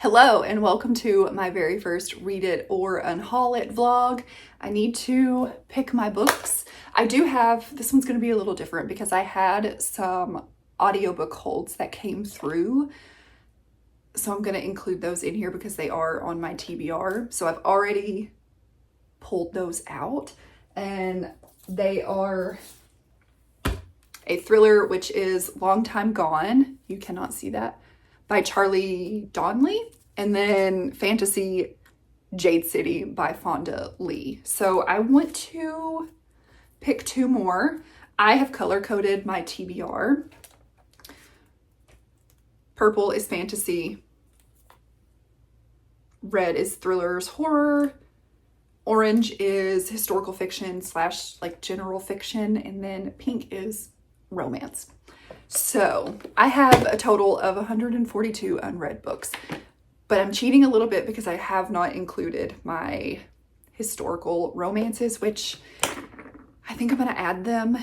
Hello and welcome to my very first read it or unhaul it vlog. I need to pick my books. I do have, this one's going to be a little different because I had some audiobook holds that came through. So I'm going to include those in here because they are on my TBR. So I've already pulled those out and they are a thriller, which is Long Time Gone. You cannot see that. By Charlie Donnelly, and then fantasy Jade City by Fonda Lee. So I want to pick two more. I have color coded my TBR. Purple is fantasy. Red is thrillers, horror. Orange is historical fiction / like general fiction. And then pink is romance. So I have a total of 142 unread books, but I'm cheating a little bit because I have not included my historical romances, which I think I'm going to add them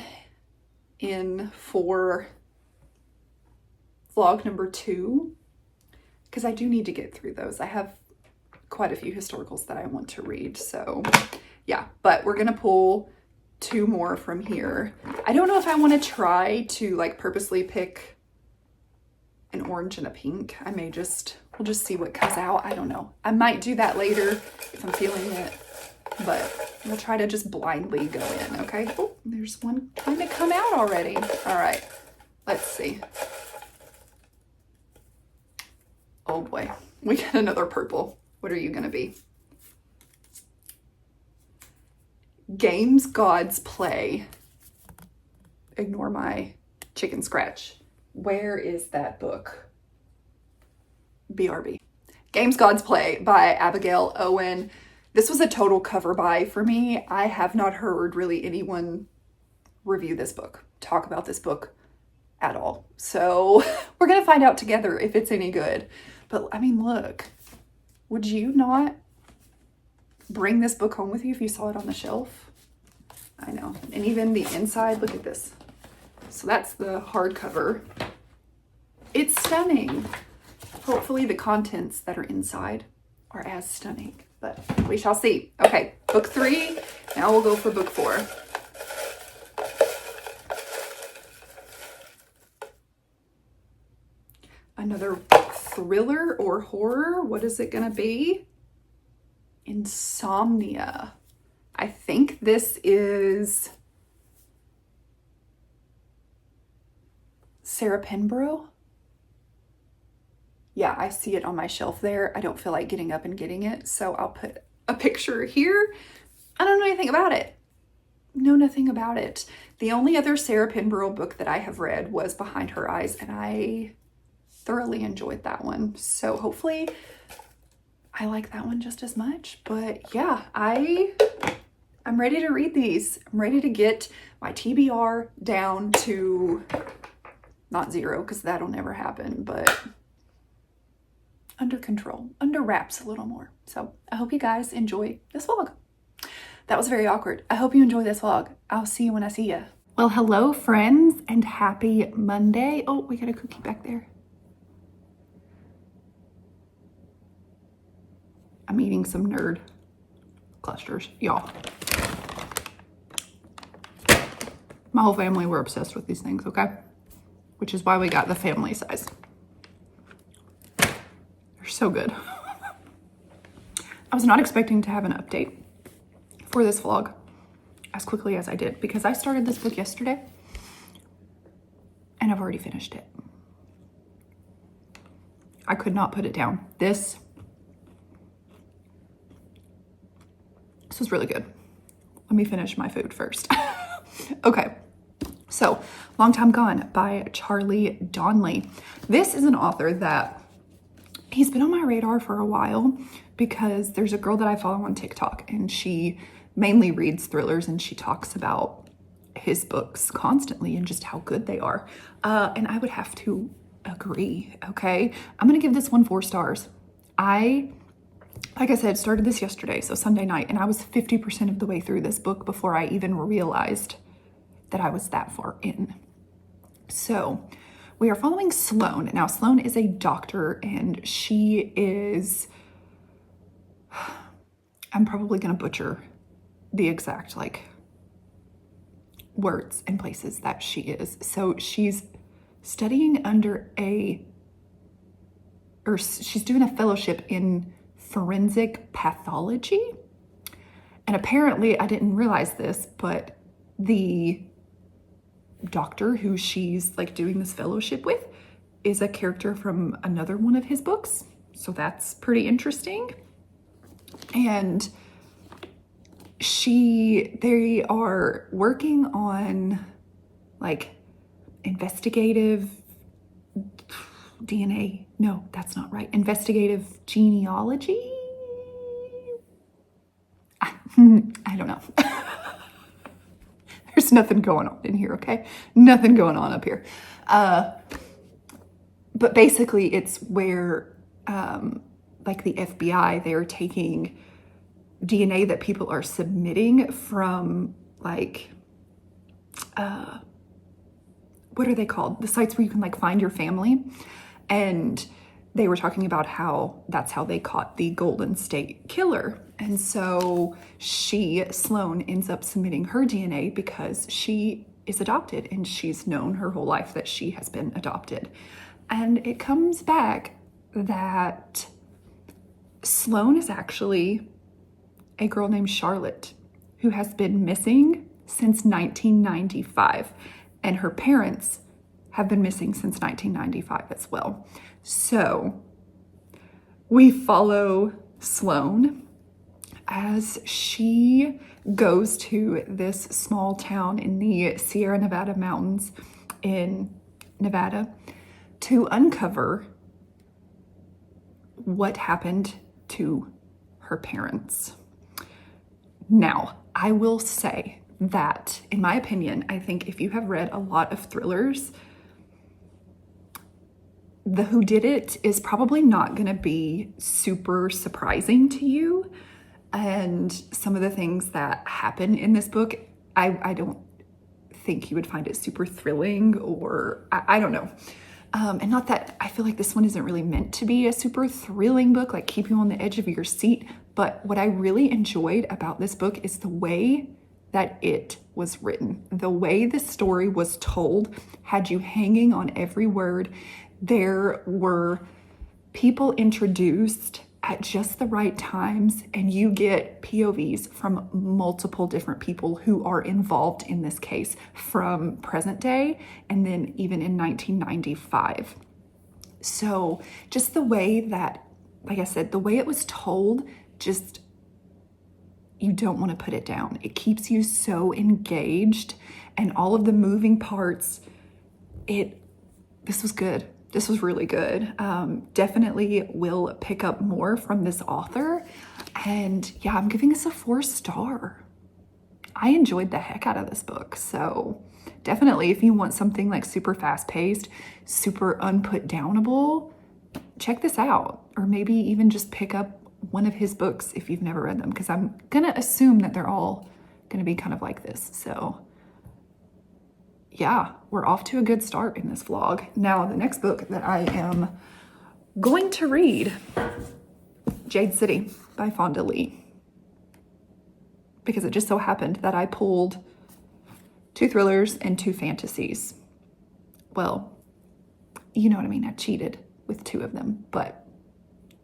in for vlog number 2 because I do need to get through those. I have quite a few historicals that I want to read. So yeah, but we're going to pull two more from here. I don't know if I want to try to like purposely pick an orange and a pink. We'll just see what comes out. I don't know. I might do that later if I'm feeling it, but we'll try to just blindly go in, okay? Oh, there's one trying to come out already. All right, let's see. Oh boy, we got another purple. What are you gonna be? Games Gods Play. Ignore my chicken scratch. Where is that book? BRB. Games Gods Play by Abigail Owen. This was a total cover buy for me. I have not heard really anyone review this book, talk about this book at all. So we're gonna find out together if it's any good. But I mean, look, would you not bring this book home with you if you saw it on the shelf? I know. And even the inside, look at this. So that's the hardcover. It's stunning. Hopefully the contents that are inside are as stunning, but we shall see. Okay, book 3. Now we'll go for book 4. Another thriller or horror. What is it gonna be? Insomnia. I think this is Sarah Penborough. Yeah, I see it on my shelf there. I don't feel like getting up and getting it, so I'll put a picture here. I don't know anything about it. Know nothing about it. The only other Sarah Penborough book that I have read was Behind Her Eyes, and I thoroughly enjoyed that one. So hopefully I like that one just as much. But yeah, I'm ready to read these. I'm ready to get my TBR down to not 0 because that'll never happen, but under control, under wraps a little more. So I hope you guys enjoy this vlog. That was very awkward. I hope you enjoy this vlog. I'll see you when I see you. Well, hello friends and happy Monday. Oh, we got a cookie back there. I'm eating some nerd clusters, y'all. My whole family, we're obsessed with these things, okay? Which is why we got the family size. They're so good. I was not expecting to have an update for this vlog as quickly as I did because I started this book yesterday and I've already finished it. I could not put it down. This was really good. Let me finish my food first. Okay, so Long Time Gone by Charlie Donnelly. This is an author that he's been on my radar for a while because there's a girl that I follow on TikTok and she mainly reads thrillers and she talks about his books constantly and just how good they are. And I would have to agree, okay? I'm gonna give this one 4 stars. Like I said, started this yesterday, so Sunday night, and I was 50% of the way through this book before I even realized that I was that far in. So we are following Sloane. Now, Sloane is a doctor, and she is, I'm probably going to butcher the exact like words and places that she is. So she's studying she's doing a fellowship in forensic pathology. And apparently, I didn't realize this, but the doctor who she's like doing this fellowship with is a character from another one of his books. So that's pretty interesting. And they are working on like investigative DNA. No, that's not right. Investigative genealogy. I don't know. There's nothing going on in here, okay? Nothing going on up here. But basically it's where like the FBI, they're taking DNA that people are submitting from like, what are they called? The sites where you can like find your family. And they were talking about how that's how they caught the Golden State Killer. And so Sloane ends up submitting her DNA because she is adopted and she's known her whole life that she has been adopted. And it comes back that Sloane is actually a girl named Charlotte who has been missing since 1995. And her parents have been missing since 1995 as well. So we follow Sloane as she goes to this small town in the Sierra Nevada mountains in Nevada to uncover what happened to her parents. Now, I will say that, in my opinion, I think if you have read a lot of thrillers, the whodunit is probably not going to be super surprising to you. And some of the things that happen in this book, I don't think you would find it super thrilling, or I don't know. And not that I feel like this one isn't really meant to be a super thrilling book, like keep you on the edge of your seat. But what I really enjoyed about this book is the way that it was written. The way the story was told had you hanging on every word. There were people introduced at just the right times, and you get POVs from multiple different people who are involved in this case from present day and then even in 1995. So just the way that, like I said, the way it was told, just, you don't want to put it down. It keeps you so engaged, and all of the moving parts, this was good. This was really good. Definitely will pick up more from this author. And yeah, I'm giving this a 4-star. I enjoyed the heck out of this book. So definitely, if you want something like super fast paced, super unput downable, check this out. Or maybe even just pick up one of his books if you've never read them, because I'm gonna assume that they're all gonna be kind of like this. So yeah, we're off to a good start in this vlog. Now, the next book that I am going to read, Jade City by Fonda Lee, because it just so happened that I pulled 2 thrillers and 2 fantasies. Well, you know what I mean. I cheated with 2 of them, but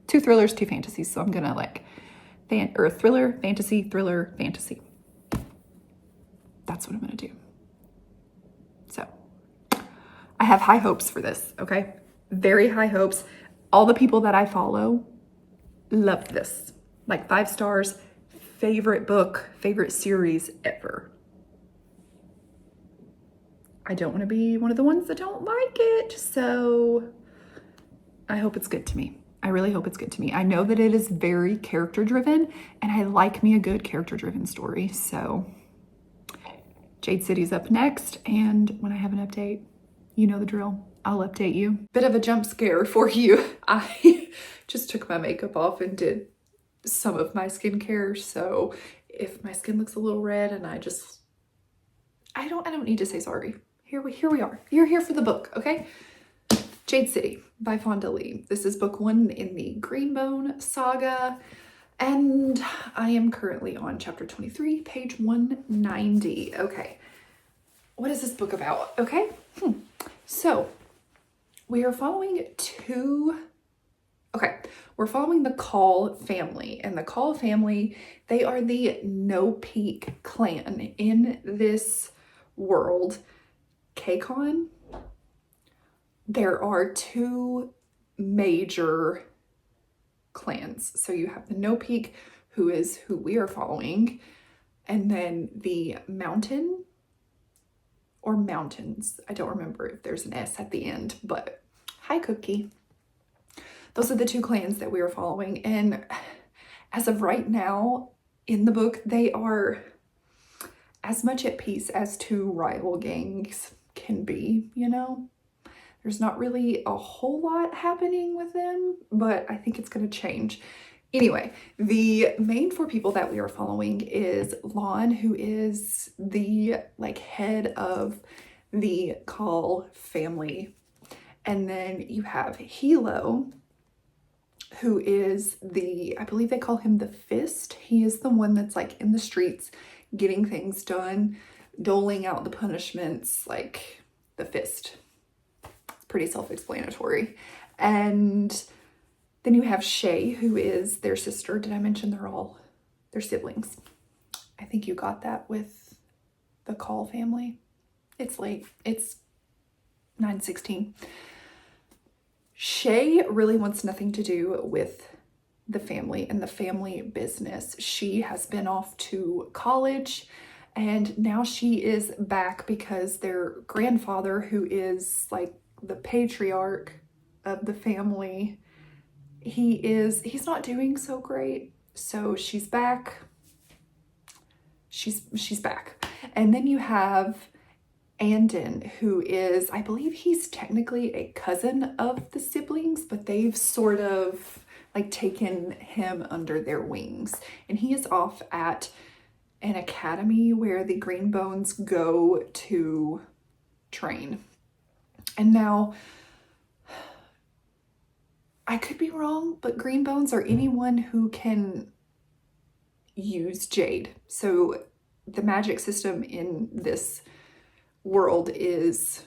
2 thrillers, 2 fantasies. So I'm gonna like thriller, fantasy, thriller, fantasy. That's what I'm gonna do. So I have high hopes for this, okay? Very high hopes. All the people that I follow loved this. Like 5 stars, favorite book, favorite series ever. I don't want to be one of the ones that don't like it, so I hope it's good to me. I really hope it's good to me. I know that it is very character driven, and I like me a good character driven story, so Jade City's up next, and when I have an update, you know the drill. I'll update you. Bit of a jump scare for you. I just took my makeup off and did some of my skincare, so if my skin looks a little red and I don't need to say sorry. Here we are. You're here for the book, okay? Jade City by Fonda Lee. This is book 1 in the Greenbone saga, and I am currently on chapter 23, page 190. Okay, what is this book about? Okay, so we are following we're following the Call family, and the Call family, they are the No Peak clan in this world. KCON. There are 2 major clans. So you have the No Peak, who is who we are following, and then the Mountain or Mountains. I don't remember if there's an S at the end, but hi, Cookie. Those are the 2 clans that we are following. And as of right now in the book, they are as much at peace as 2 rival gangs can be, you know? There's not really a whole lot happening with them, but I think it's going to change. Anyway, the main 4 people that we are following is Lon, who is the head of the Call family. And then you have Hilo, who is I believe they call him the Fist. He is the one that's in the streets getting things done, doling out the punishments, like the Fist. Pretty self-explanatory. And then you have Shay, who is their sister. Did I mention they're siblings? I think you got that with the Call family. It's late. It's 9:16. Shay really wants nothing to do with the family and the family business. She has been off to college, and now she is back because their grandfather, who is the patriarch of the family, he's not doing so great. So she's back. She's back. And then you have Andon, who is, I believe he's technically a cousin of the siblings, but they've sort of taken him under their wings. And he is off at an academy where the Greenbones go to train. And now, I could be wrong, but Greenbones are anyone who can use Jade. So the magic system in this world is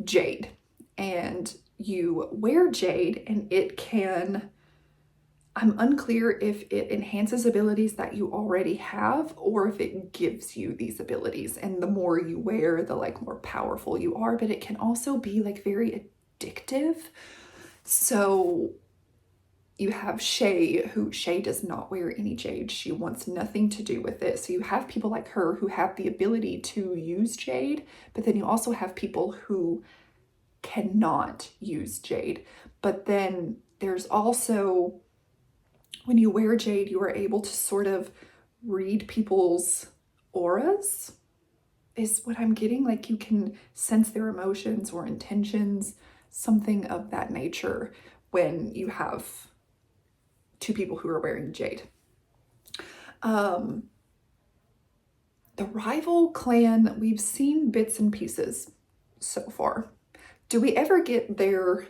Jade. And you wear Jade, and it can, I'm unclear if it enhances abilities that you already have or if it gives you these abilities. And the more you wear, the more powerful you are, but it can also be very addictive. So you have Shay, Shay does not wear any Jade. She wants nothing to do with it. So you have people like her who have the ability to use Jade, but then you also have people who cannot use Jade. But then there's also, when you wear Jade, you are able to sort of read people's auras, is what I'm getting. You can sense their emotions or intentions, something of that nature, when you have 2 people who are wearing Jade. The rival clan, we've seen bits and pieces so far. Do we ever get their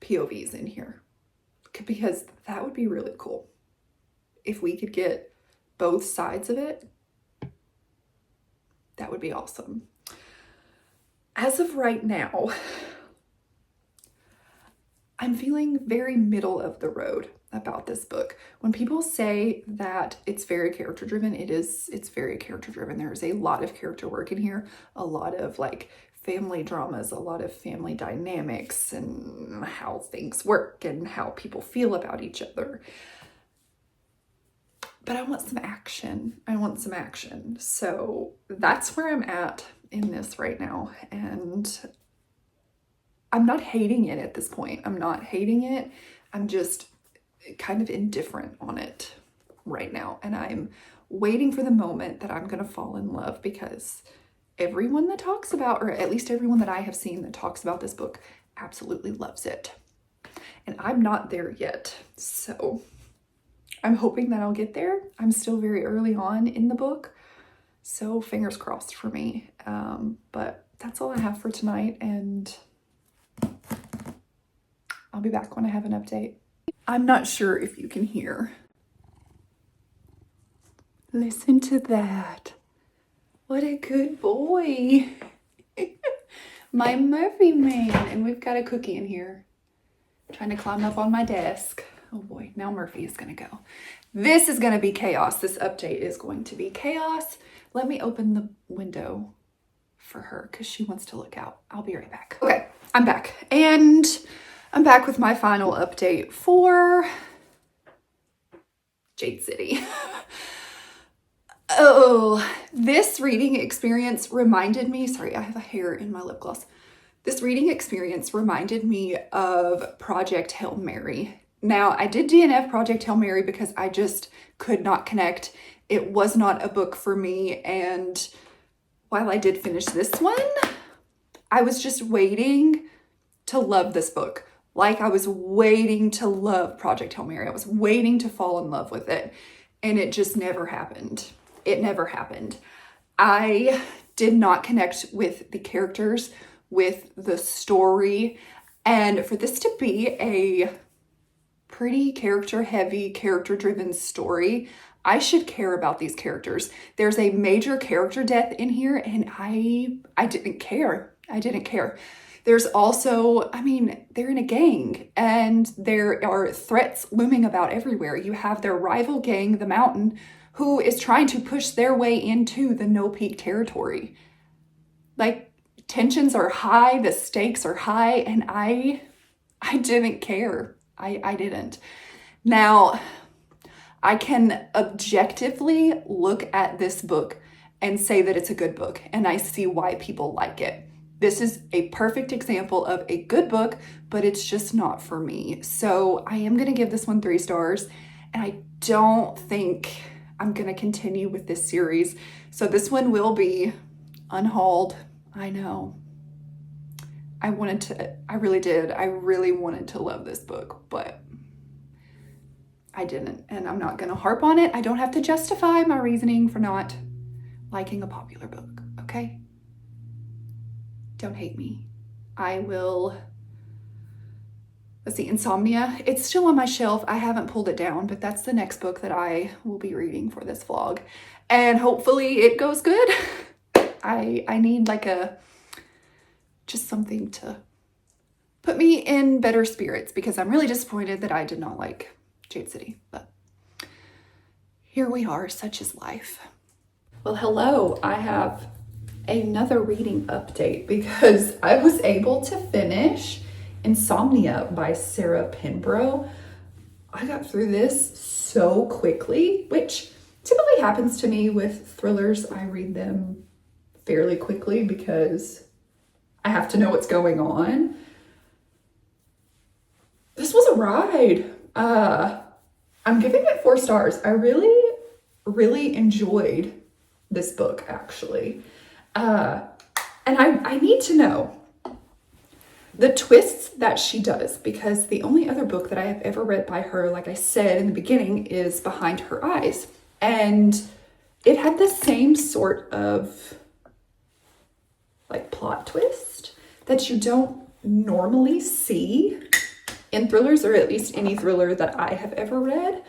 POVs in here? Because that would be really cool. If we could get both sides of it, that would be awesome. As of right now, I'm feeling very middle of the road about this book. When people say that it's very character driven, it's very character driven. There's a lot of character work in here, a lot of family dramas, a lot of family dynamics and how things work and how people feel about each other. But I want some action. So that's where I'm at in this right now. And I'm not hating it at this point. I'm not hating it. I'm just kind of indifferent on it right now. And I'm waiting for the moment that I'm going to fall in love, because everyone that talks about, or at least everyone that I have seen that talks about this book, absolutely loves it. And I'm not there yet. So I'm hoping that I'll get there. I'm still very early on in the book, so fingers crossed for me. But that's all I have for tonight, and I'll be back when I have an update. I'm not sure if you can hear. Listen to that. What a good boy. My Murphy man. And we've got a cookie in here trying to climb up on my desk. Oh boy, now Murphy is going to go. This is going to be chaos. This update is going to be chaos. Let me open the window for her because she wants to look out. I'll be right back. Okay, I'm back. And I'm back with my final update for Jade City. Oh, this reading experience reminded me, sorry, I have a hair in my lip gloss. This reading experience reminded me of Project Hail Mary. Now, I did DNF Project Hail Mary because I just could not connect. It was not a book for me. And while I did finish this one, I was just waiting to love this book. Like I was waiting to love Project Hail Mary. I was waiting to fall in love with it. And it just never happened. It never happened. I did not connect with the characters, with the story. And for this to be a pretty character-heavy, character-driven story, I should care about these characters. There's a major character death in here, and I didn't care. I didn't care. There's also, I mean, they're in a gang, and there are threats looming about everywhere. You have their rival gang, the Mountain, who is trying to push their way into the No Peak territory. Like, tensions are high, the stakes are high, and I didn't care. I didn't. Now, I can objectively look at this book and say that it's a good book, and I see why people like it. This is a perfect example of a good book, but it's just not for me. So I am going to give this one 3 stars, and I don't think I'm going to continue with this series. So this one will be unhauled. I know. I really did. I really wanted to love this book, but I didn't. And I'm not going to harp on it. I don't have to justify my reasoning for not liking a popular book, okay? Don't hate me. I will. Let's see, Insomnia. It's still on my shelf. I haven't pulled it down, but that's the next book that I will be reading for this vlog. And hopefully it goes good. I need like just something to put me in better spirits because I'm really disappointed that I did not like Jade City, but here we are, such is life. Well, hello, I have another reading update because I was able to finish Insomnia by Sarah Pinborough. I got through this so quickly, which typically happens to me with thrillers. I read them fairly quickly because I have to know what's going on. This was a ride. I'm giving it 4 stars. I really enjoyed this book, actually. And I need to know the twists that she does, because the only other book that I have ever read by her, like I said in the beginning, is Behind Her Eyes. And it had the same sort of like plot twist that you don't normally see in thrillers, or at least any thriller that I have ever read.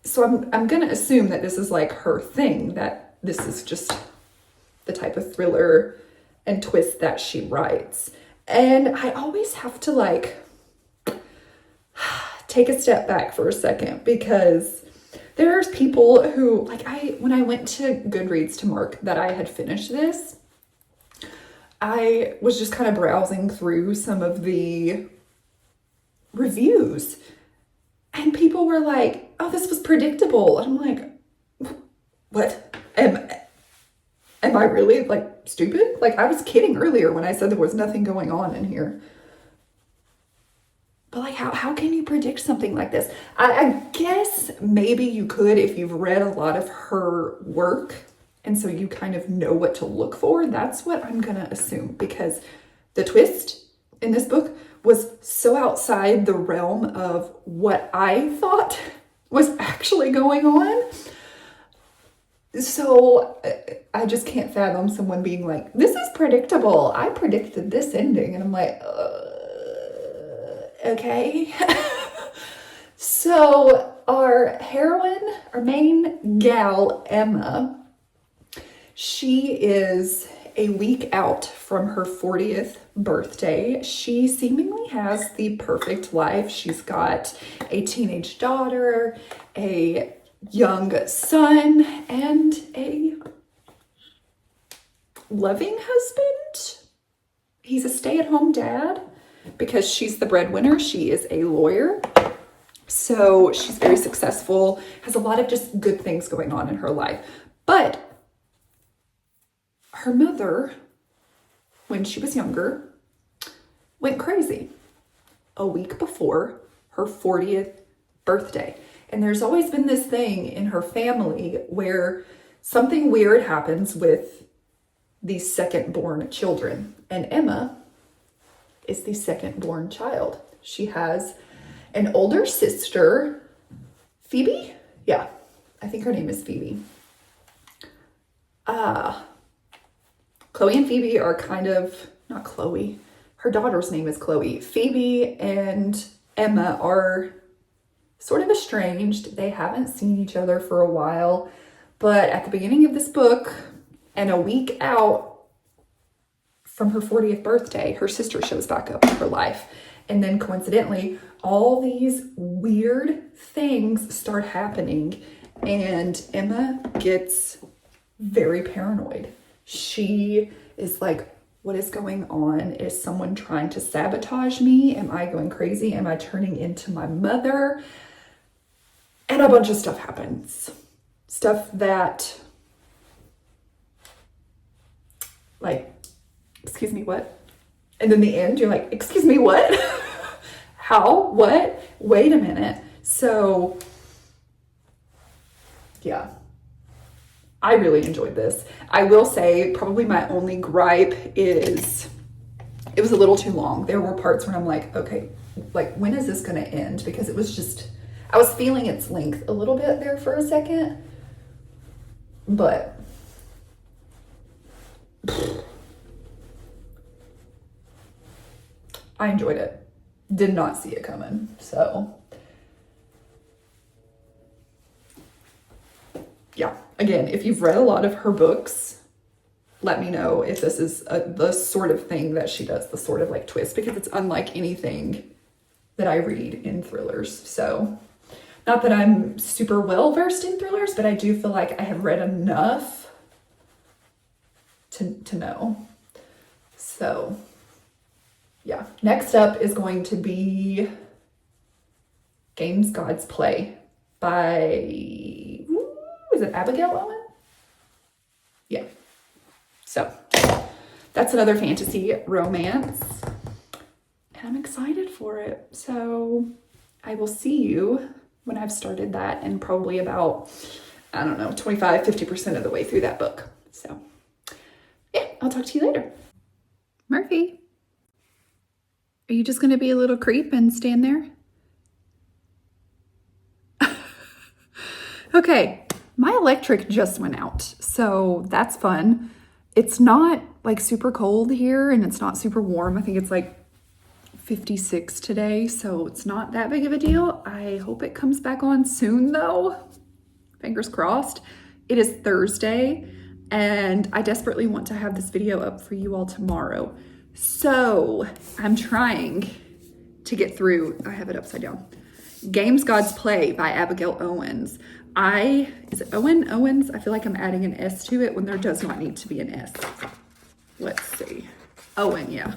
So I'm going to assume that this is like her thing, that this is just the type of thriller and twist that she writes. And I always have to like take a step back for a second, because there's people who, like, when I went to Goodreads to mark that I had finished this, I was just kind of browsing through some of the reviews, and people were like, oh, this was predictable. And I'm like, what? Am I really like stupid? Like, I was kidding earlier when I said there was nothing going on in here. But like, how can you predict something like this? I guess maybe you could if you've read a lot of her work, and so you kind of know what to look for. That's what I'm gonna assume, because the twist in this book was so outside the realm of what I thought was actually going on. So I just can't fathom someone being like, this is predictable. I predicted this ending. And I'm like, okay? So our heroine, our main gal, Emma, she is a week out from her 40th birthday. She seemingly has the perfect life. She's got a teenage daughter, a young son, and a loving husband. He's a stay-at-home dad because she's the breadwinner. She is a lawyer. So she's very successful, has a lot of just good things going on in her life. But her mother, when she was younger, went crazy a week before her 40th birthday. And there's always been this thing in her family where something weird happens with these second-born children. And Emma is the second-born child. She has an older sister, Phoebe? Yeah, I think her name is Phoebe. Chloe and Phoebe are kind of, not Chloe, her daughter's name is Chloe. Phoebe and Emma are sort of estranged. They haven't seen each other for a while, but at the beginning of this book, and a week out from her 40th birthday, her sister shows back up in her life. And then coincidentally, all these weird things start happening, and Emma gets very paranoid. She is like, what is going on? Is someone trying to sabotage me? Am I going crazy? Am I turning into my mother? And a bunch of stuff happens. Stuff that, like, excuse me, what? And then the end, you're like, excuse me, what? How? What? Wait a minute. So, yeah. I really enjoyed this. I will say probably my only gripe is it was a little too long. There were parts where I'm like, okay, like when is this going to end? Because it was just, I was feeling its length a little bit there for a second. But I enjoyed it. Did not see it coming. So yeah, again, if you've read a lot of her books, let me know if this is the sort of thing that she does, the sort of like twist, because it's unlike anything that I read in thrillers. So not that I'm super well versed in thrillers, but I do feel like I have read enough to know. So yeah, next up is going to be Games Gods Play by, is it Abigail Owen? Yeah. So that's another fantasy romance, and I'm excited for it. So I will see you when I've started that, and probably about, I don't know, 25-50% of the way through that book. So yeah, I'll talk to you later. Murphy, are you just going to be a little creep and stand there? Okay, my electric just went out, so that's fun. It's not like super cold here, and it's not super warm. I think it's like 56 today, so it's not that big of a deal. I hope it comes back on soon though. Fingers crossed. It is Thursday, and I desperately want to have this video up for you all tomorrow. So I'm trying to get through, I have it upside down, Games Gods Play by Abigail Owens. Is it Owens? I feel like I'm adding an S to it when there does not need to be an S. Let's see. Owen, yeah.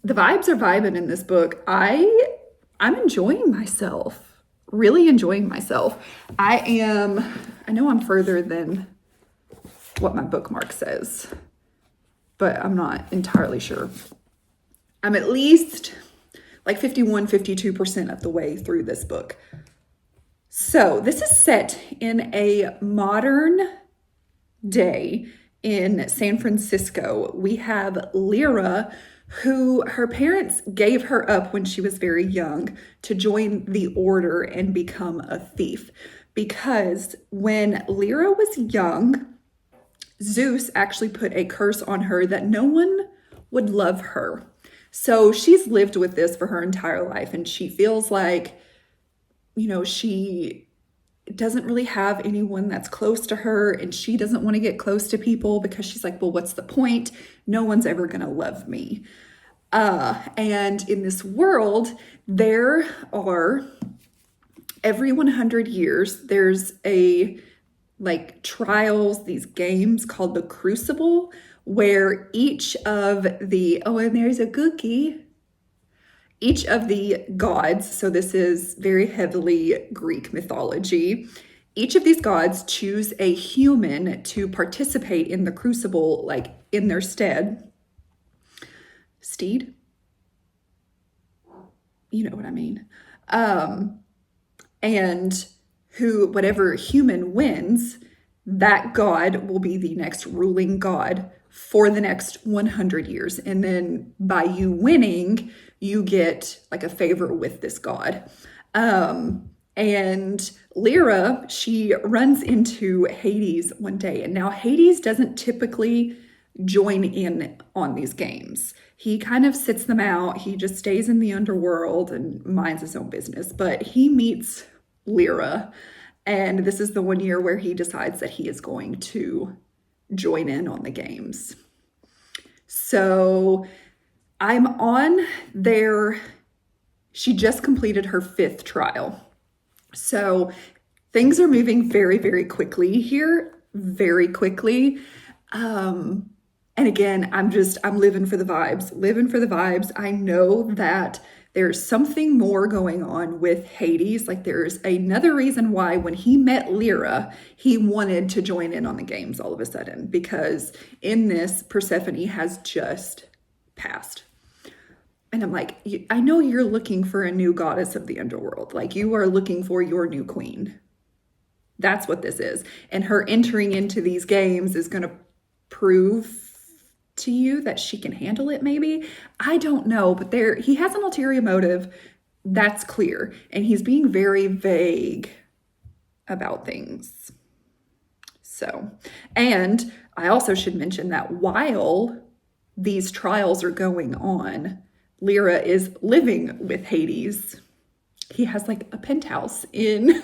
The vibes are vibing in this book. I'm enjoying myself. Really enjoying myself. I know I'm further than what my bookmark says, but I'm not entirely sure. I'm at least like 51-52% of the way through this book. So this is set in a modern day in San Francisco. We have Lyra, who her parents gave her up when she was very young to join the order and become a thief. Because when Lyra was young, Zeus actually put a curse on her that no one would love her. So she's lived with this for her entire life, and she feels like, she doesn't really have anyone that's close to her, and she doesn't want to get close to people because she's like, well, what's the point? No one's ever going to love me. And in this world, there are, every 100 years, there's trials, these games called the Crucible, where each of the, oh, and there's a cookie. Each of the gods, so this is very heavily Greek mythology, each of these gods choose a human to participate in the crucible, like in their stead. Steed? You know what I mean. And whatever human wins, that god will be the next ruling god for the next 100 years. And then by you winning, you get like a favor with this god. And Lyra, she runs into Hades one day. And now Hades doesn't typically join in on these games. He kind of sits them out. He just stays in the underworld and minds his own business. But he meets Lyra, and this is the one year where he decides that he is going to join in on the games. So I'm on there. She just completed her 5th trial. So things are moving very, very quickly here, very quickly. And again, I'm living for the vibes, I know that there's something more going on with Hades. Like there's another reason why when he met Lyra, he wanted to join in on the games all of a sudden, because in this, Persephone has just passed. And I'm like, I know you're looking for a new goddess of the underworld. Like you are looking for your new queen. That's what this is. And her entering into these games is going to prove to you that she can handle it, maybe. I don't know, but he has an ulterior motive. That's clear. And he's being very vague about things. So, and I also should mention that while these trials are going on, Lyra is living with Hades. He has like a penthouse in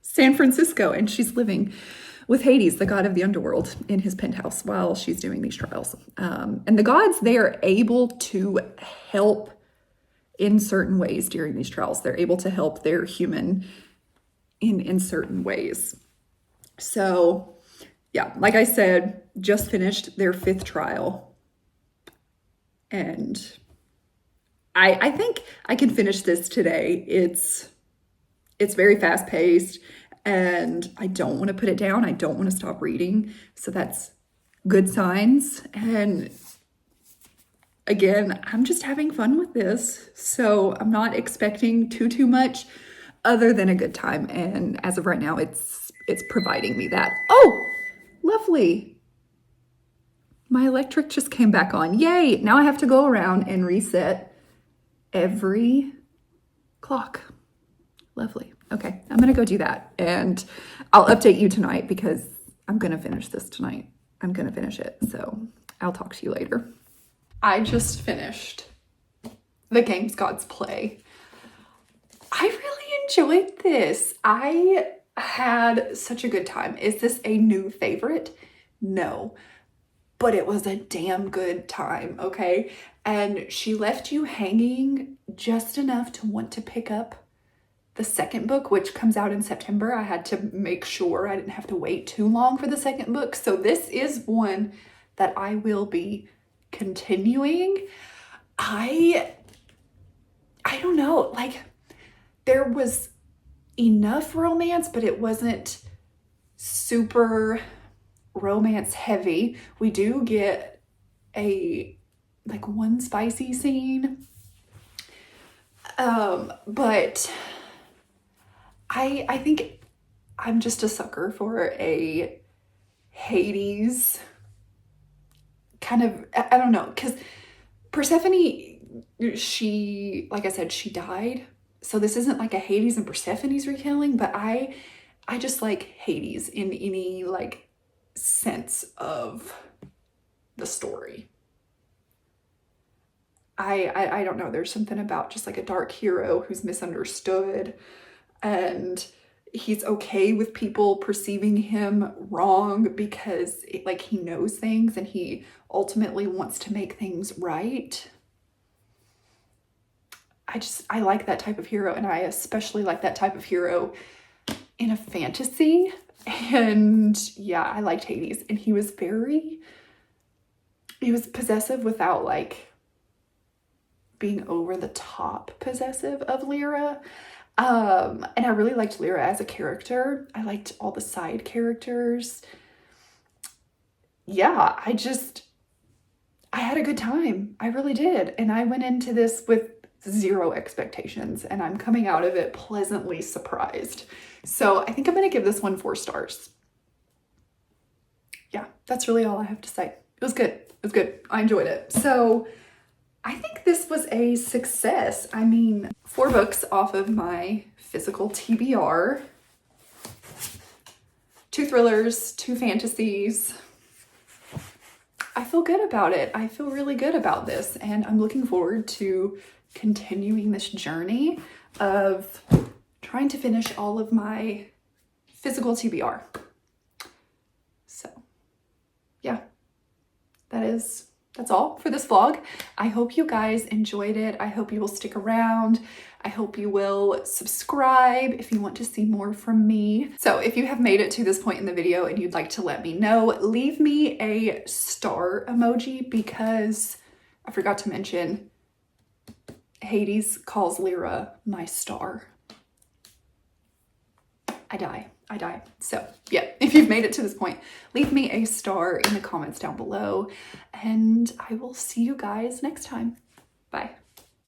San Francisco, and she's living with Hades, the god of the underworld, in his penthouse while she's doing these trials. And the gods, they are able to help in certain ways during these trials. They're able to help their human in certain ways. So yeah, like I said, just finished their 5th trial. And I think I can finish this today. It's very fast paced, and I don't want to put it down. I don't want to stop reading. So that's good signs. And again, I'm just having fun with this. So I'm not expecting too much other than a good time. And as of right now, it's providing me that. Oh, lovely. My electric just came back on. Yay. Now I have to go around and reset every clock. Lovely. Okay, I'm going to go do that, and I'll update you tonight because I'm going to finish this tonight. I'm going to finish it, so I'll talk to you later. I just finished the Games Gods play. I really enjoyed this. I had such a good time. Is this a new favorite? No, but it was a damn good time, okay? And she left you hanging just enough to want to pick up the second book, which comes out in September. I had to make sure I didn't have to wait too long for the second book. So this is one that I will be continuing. I don't know, like there was enough romance, but it wasn't super romance heavy. We do get one spicy scene. But I think I'm just a sucker for a Hades kind of, I don't know, because Persephone, she, like I said, she died. So this isn't like a Hades and Persephone's retelling, but I just like Hades in any like sense of the story. I don't know, there's something about just like a dark hero who's misunderstood, and he's okay with people perceiving him wrong because like he knows things and he ultimately wants to make things right. I like that type of hero, and I especially like that type of hero in a fantasy. And yeah, I liked Hades, and he was possessive without like being over the top possessive of Lyra. And I really liked Lyra as a character. I liked all the side characters. Yeah, I had a good time. I really did. And I went into this with zero expectations, and I'm coming out of it pleasantly surprised. So I think I'm going to give this one 4 stars. Yeah, that's really all I have to say. It was good. It was good. I enjoyed it. So I think this was a success. I mean, 4 books off of my physical TBR, 2 thrillers, 2 fantasies. I feel good about it. I feel really good about this, and I'm looking forward to continuing this journey of trying to finish all of my physical TBR. So yeah, that's all for this vlog. I hope you guys enjoyed it. I hope you will stick around. I hope you will subscribe if you want to see more from me. So if you have made it to this point in the video and you'd like to let me know, leave me a star emoji, because I forgot to mention Hades calls Lyra my star. I die. So yeah, if you've made it to this point, leave me a star in the comments down below, and I will see you guys next time. Bye.